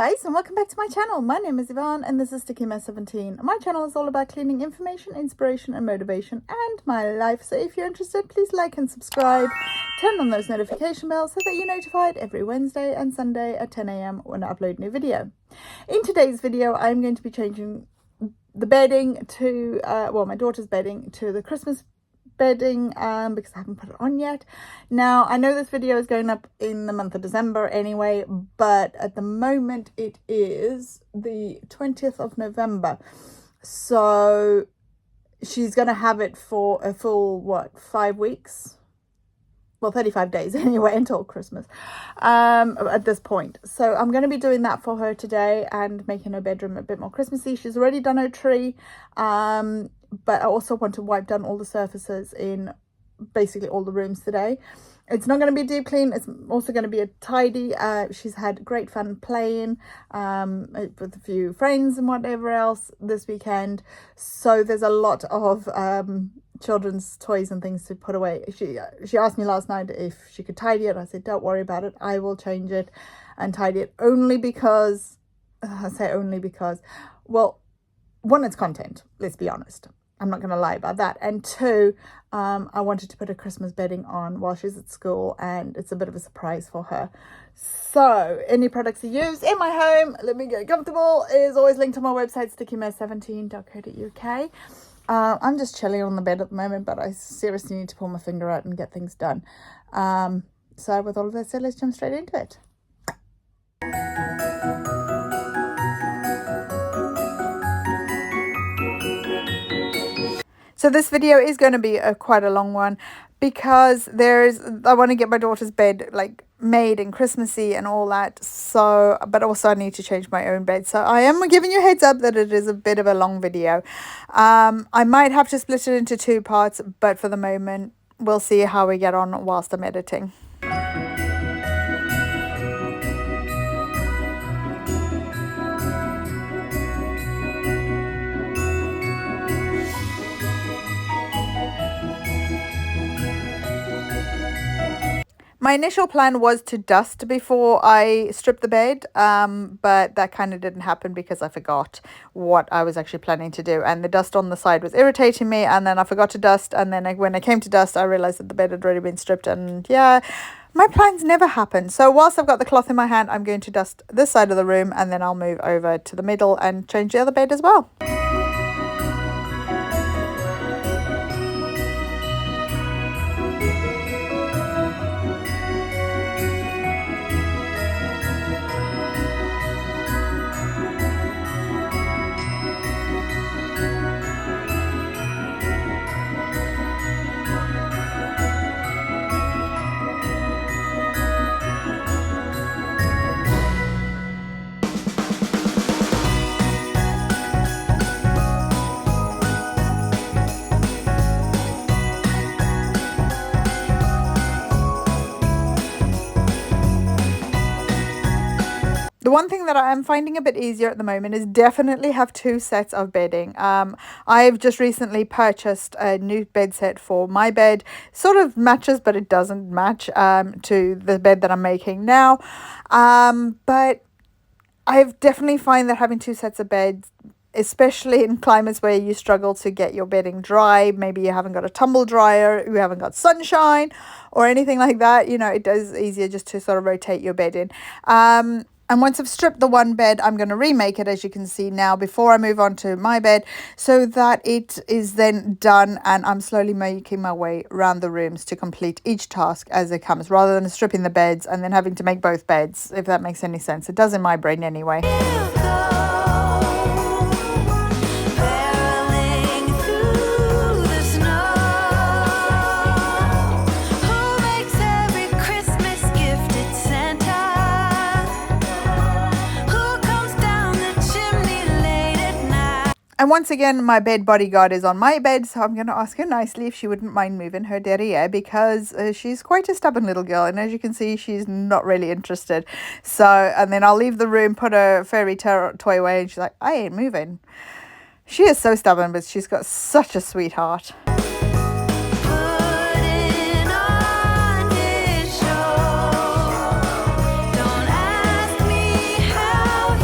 guys, and welcome back to my channel. My name is Yvonne and this is STICKYMESS17. My channel is all about cleaning information, inspiration and motivation and my life. So if you're interested, please like and subscribe. Turn on those notification bells so that you're notified every Wednesday and Sunday at 10 a.m. when I upload a new video. In today's video, I'm going to be changing the bedding to, my daughter's bedding to the Christmas bedding because I haven't put it on yet. Now I know this video is going up in the month of December anyway, but at the moment it is the 20th of November, so she's going to have it for a full 5 weeks, well 35 days anyway, until Christmas at this point. So I'm going to be doing that for her today and making her bedroom a bit more Christmassy. She's already done her tree, but I also want to wipe down all the surfaces in basically all the rooms today. It's not going to be a deep clean. It's also going to be a tidy. She's had great fun playing with a few friends and whatever else this weekend. So there's a lot of children's toys and things to put away. She asked me last night if she could tidy it. I said, don't worry about it. I will change it and tidy it, only because, I say only because, well, one, it's content, let's be honest. I'm not going to lie about that. And two, I wanted to put a Christmas bedding on while she's at school, and it's a bit of a surprise for her. So any products you use in my home, let me get comfortable, is always linked on my website, STICKYMESS17.co.uk. I'm just chilling on the bed at the moment, but I seriously need to pull my finger out and get things done. So with all of that said, let's jump straight into it. So this video is going to be quite a long one because I want to get my daughter's bed made and Christmassy and all that. So, but also I need to change my own bed. So I am giving you a heads up that it is a bit of a long video. I might have to split it into 2 parts, but for the moment, we'll see how we get on whilst I'm editing. My initial plan was to dust before I stripped the bed, but that kind of didn't happen because I forgot what I was actually planning to do. And the dust on the side was irritating me, and then I forgot to dust. And then when I came to dust, I realized that the bed had already been stripped. And yeah, my plans never happen. So whilst I've got the cloth in my hand, I'm going to dust this side of the room, and then I'll move over to the middle and change the other bed as well. The one thing that I am finding a bit easier at the moment is definitely have 2 sets of bedding. I've just recently purchased a new bed set for my bed. Sort of matches, but it doesn't match to the bed that I'm making now. But I've definitely find that having 2 sets of beds, especially in climates where you struggle to get your bedding dry, maybe you haven't got a tumble dryer, you haven't got sunshine or anything like that, it is easier just to sort of rotate your bed in. And once I've stripped the one bed, I'm going to remake it, as you can see now, before I move on to my bed, so that it is then done and I'm slowly making my way around the rooms to complete each task as it comes, rather than stripping the beds and then having to make both beds, if that makes any sense. It does in my brain anyway. And once again, my bed bodyguard is on my bed, so I'm going to ask her nicely if she wouldn't mind moving her derriere, because she's quite a stubborn little girl, and as you can see, she's not really interested. So, and then I'll leave the room, put a fairy toy away, and she's like, I ain't moving. She is so stubborn, but she's got such a sweetheart. Don't ask me how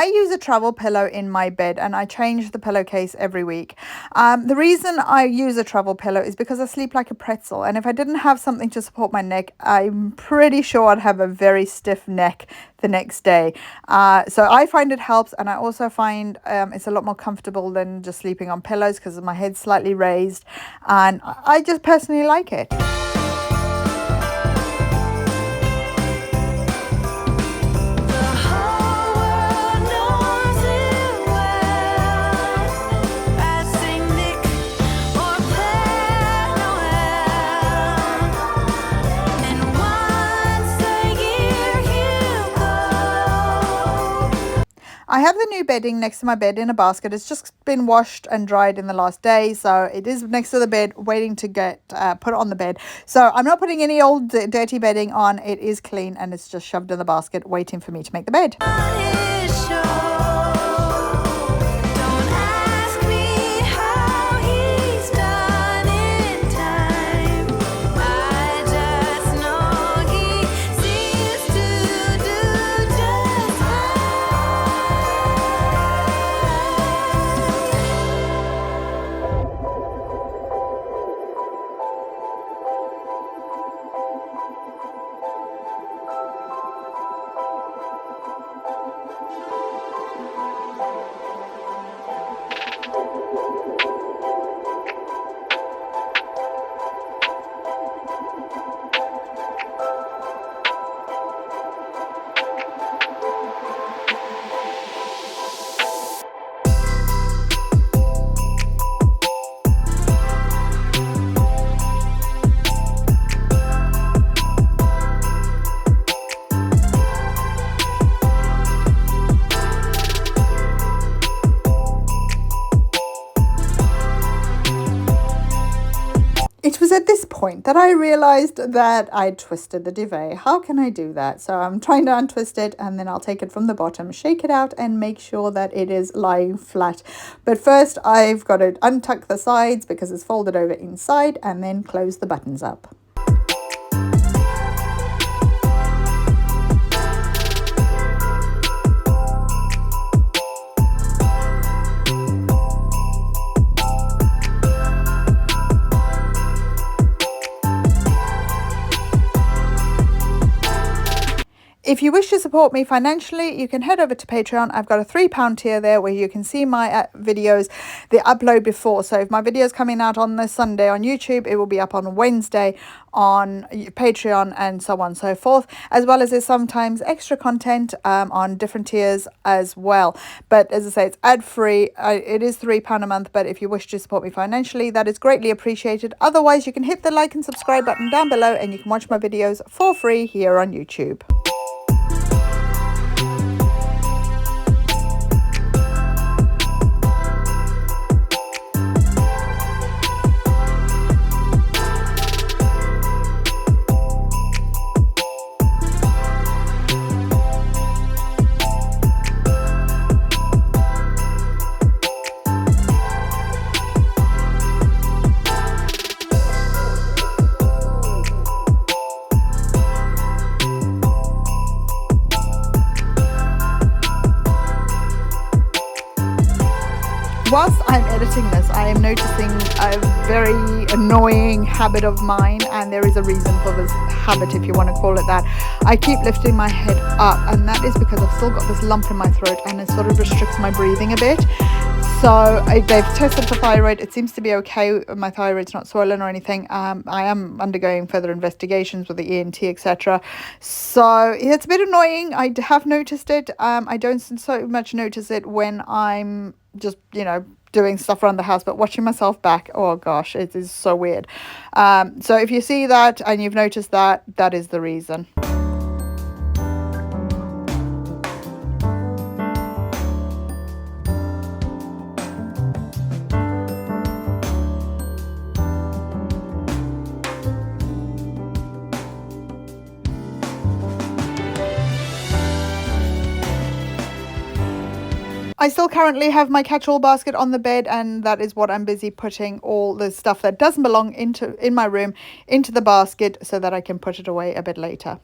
I use a travel pillow in my bed and I change the pillowcase every week. The reason I use a travel pillow is because I sleep like a pretzel, and if I didn't have something to support my neck, I'm pretty sure I'd have a very stiff neck the next day. So I find it helps, and I also find it's a lot more comfortable than just sleeping on pillows because my head's slightly raised, and I just personally like it. I have the new bedding next to my bed in a basket. It's just been washed and dried in the last day, so it is next to the bed waiting to get put on the bed. So I'm not putting any old dirty bedding on. It is clean and it's just shoved in the basket waiting for me to make the bed. It was at this point that I realized that I twisted the duvet. How can I do that? So I'm trying to untwist it, and then I'll take it from the bottom, shake it out and make sure that it is lying flat. But first I've got to untuck the sides because it's folded over inside, and then close the buttons up. If you wish to support me financially, you can head over to Patreon. I've got a £3 tier there where you can see my videos, the upload before. So if my video is coming out on this Sunday on YouTube, it will be up on Wednesday on Patreon, and so on and so forth, as well as there's sometimes extra content on different tiers as well. But as I say, it's ad-free. It is £3 a month, but if you wish to support me financially, that is greatly appreciated. Otherwise, you can hit the like and subscribe button down below, and you can watch my videos for free here on YouTube. Whilst I'm editing this, I am noticing a very annoying habit of mine, and there is a reason for this habit, if you want to call it that. I keep lifting my head up, and that is because I've still got this lump in my throat, and it sort of restricts my breathing a bit. So they've tested for thyroid. It seems to be okay. My thyroid's not swollen or anything. I am undergoing further investigations with the ENT, etc. So it's a bit annoying. I have noticed it. I don't so much notice it when I'm just, doing stuff around the house, but watching myself back, oh gosh, it is so weird. So if you see that and you've noticed that, that is the reason. I still currently have my catch-all basket on the bed, and that is what I'm busy putting all the stuff that doesn't belong in my room into the basket so that I can put it away a bit later.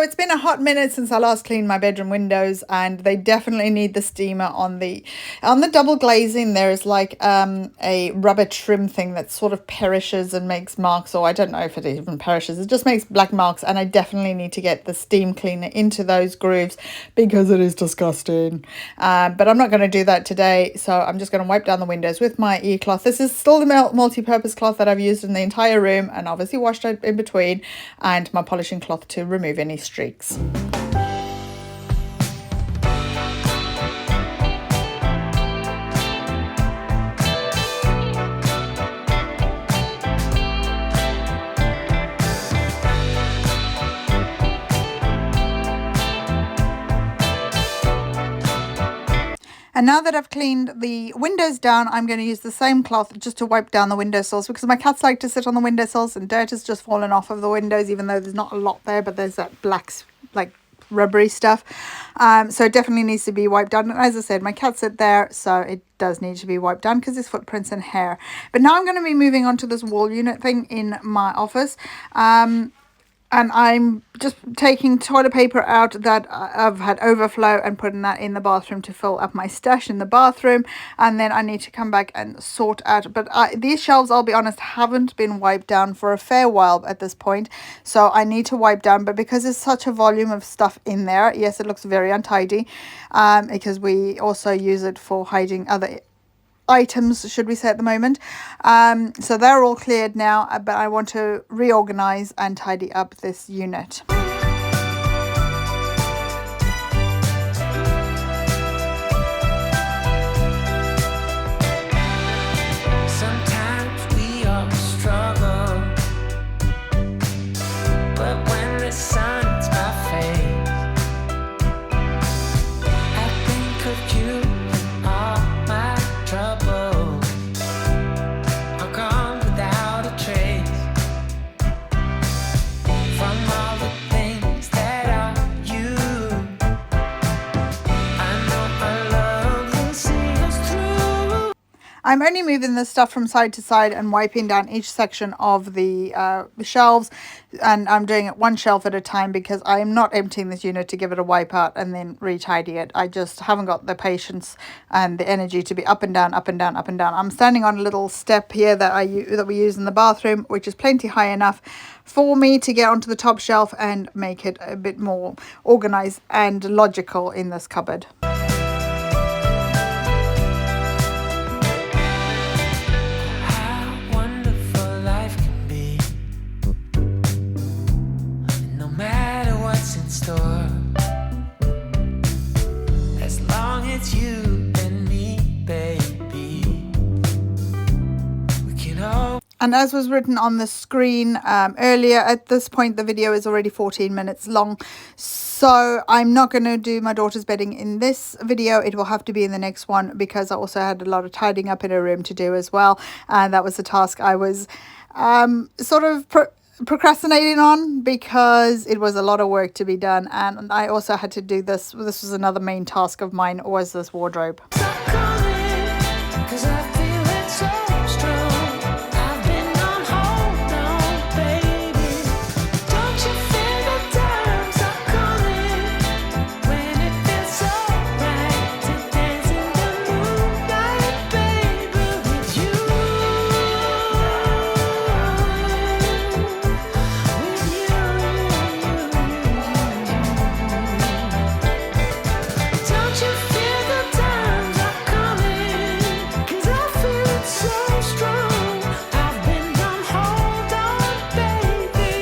it's been a hot minute since I last cleaned my bedroom windows, and they definitely need the steamer on the double glazing. There is like a rubber trim thing that sort of perishes and makes marks, or I don't know if it even perishes, it just makes black marks, and I definitely need to get the steam cleaner into those grooves because it is disgusting. But I'm not going to do that today, so I'm just going to wipe down the windows with my e-cloth. This is still the multi-purpose cloth that I've used in the entire room, and obviously washed out in between, and my polishing cloth to remove any streaks. And now that I've cleaned the windows down, I'm going to use the same cloth just to wipe down the windowsills, because my cats like to sit on the windowsills and dirt has just fallen off of the windows, even though there's not a lot there, but there's that black, like, rubbery stuff. So it definitely needs to be wiped down. And as I said, my cats sit there, so it does need to be wiped down because there's footprints and hair. But now I'm going to be moving on to this wall unit thing in my office. And I'm just taking toilet paper out that I've had overflow and putting that in the bathroom to fill up my stash in the bathroom. And then I need to come back and sort out. But these shelves, I'll be honest, haven't been wiped down for a fair while at this point. So I need to wipe down. But because there's such a volume of stuff in there, yes, it looks very untidy, because we also use it for hiding other items, should we say, at the moment. So they're all cleared now, but I want to reorganize and tidy up this unit. Sometimes we all struggle, but when the sun's my face, I think of you and all my trouble are gone without a trace. From all the things that are you, I know our love will see us through. I'm only moving this stuff from side to side and wiping down each section of the shelves, and I'm doing it one shelf at a time because I am not emptying this unit to give it a wipe out and then retidy it. I just haven't got the patience and the energy to be up and down, up and down, up and down. I'm standing on a little step here that we use in the bathroom, which is plenty high enough for me to get onto the top shelf and make it a bit more organized and logical in this cupboard. How wonderful life can be, no matter what's in store, as long as you and me, baby, we can all. And as was written on the screen earlier, at this point the video is already 14 minutes long, so I'm not going to do my daughter's bedding in this video. It will have to be in the next one, because I also had a lot of tidying up in her room to do as well, and that was the task I was sort of procrastinating on, because it was a lot of work to be done. And I also had to do this was another main task of mine, was this wardrobe. Stop calling, 'cause I feel it so strong. I've been on hold on, baby. Don't you feel the time? Stop calling when it feels so right to dance in the moonlight, baby, with you. Don't you feel the times are coming? 'Cause I feel it so strong. I've been on hold on, baby.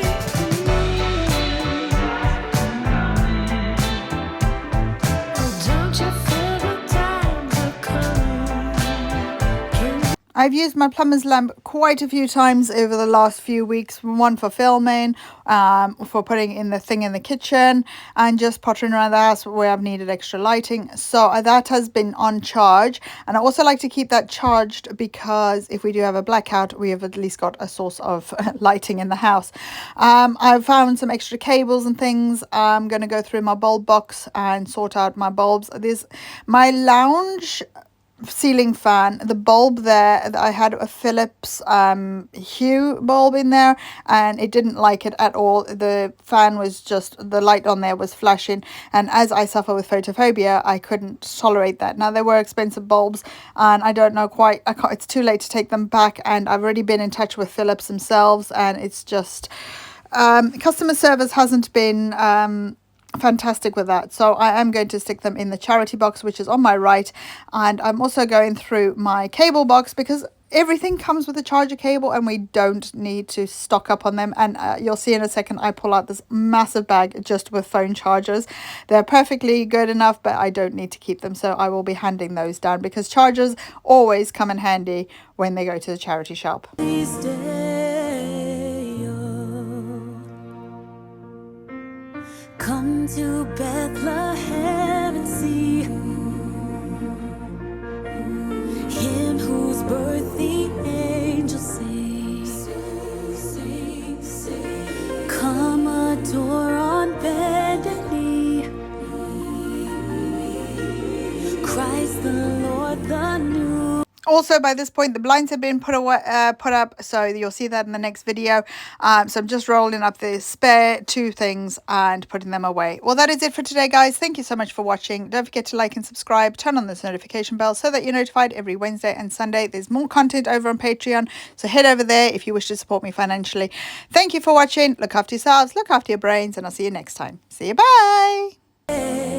Oh, don't you feel the times are coming? I've used my plumber's lamp quite a few times over the last few weeks. One for filming, for putting in the thing in the kitchen, and just pottering around the house where I've needed extra lighting. So that has been on charge, and I also like to keep that charged, because if we do have a blackout, we have at least got a source of lighting in the house. I've found some extra cables and things. I'm going to go through my bulb box and sort out my bulbs. There's my lounge ceiling fan. The bulb there, I had a Philips hue bulb in there, and it didn't like it at all. The fan was just, the light on there was flashing, and as I suffer with photophobia, I couldn't tolerate that. Now, they were expensive bulbs, and I don't know quite, it's too late to take them back, and I've already been in touch with Philips themselves, and it's just customer service hasn't been fantastic with that. So I am going to stick them in the charity box, which is on my right, and I'm also going through my cable box because everything comes with a charger cable and we don't need to stock up on them. And you'll see in a second I pull out this massive bag just with phone chargers. They're perfectly good enough, but I don't need to keep them, so I will be handing those down because chargers always come in handy when they go to the charity shop. Please stay, oh. Come to Bethlehem and see him whose birth the angels sing. Come adore on bended knee Christ the Lord, the new. Also, by this point, the blinds have been put up, so you'll see that in the next video. So I'm just rolling up the spare 2 things and putting them away. Well, that is it for today, guys. Thank you so much for watching. Don't forget to like and subscribe. Turn on this notification bell so that you're notified every Wednesday and Sunday. There's more content over on Patreon, so head over there if you wish to support me financially. Thank you for watching. Look after yourselves, look after your brains, and I'll see you next time. See you, bye.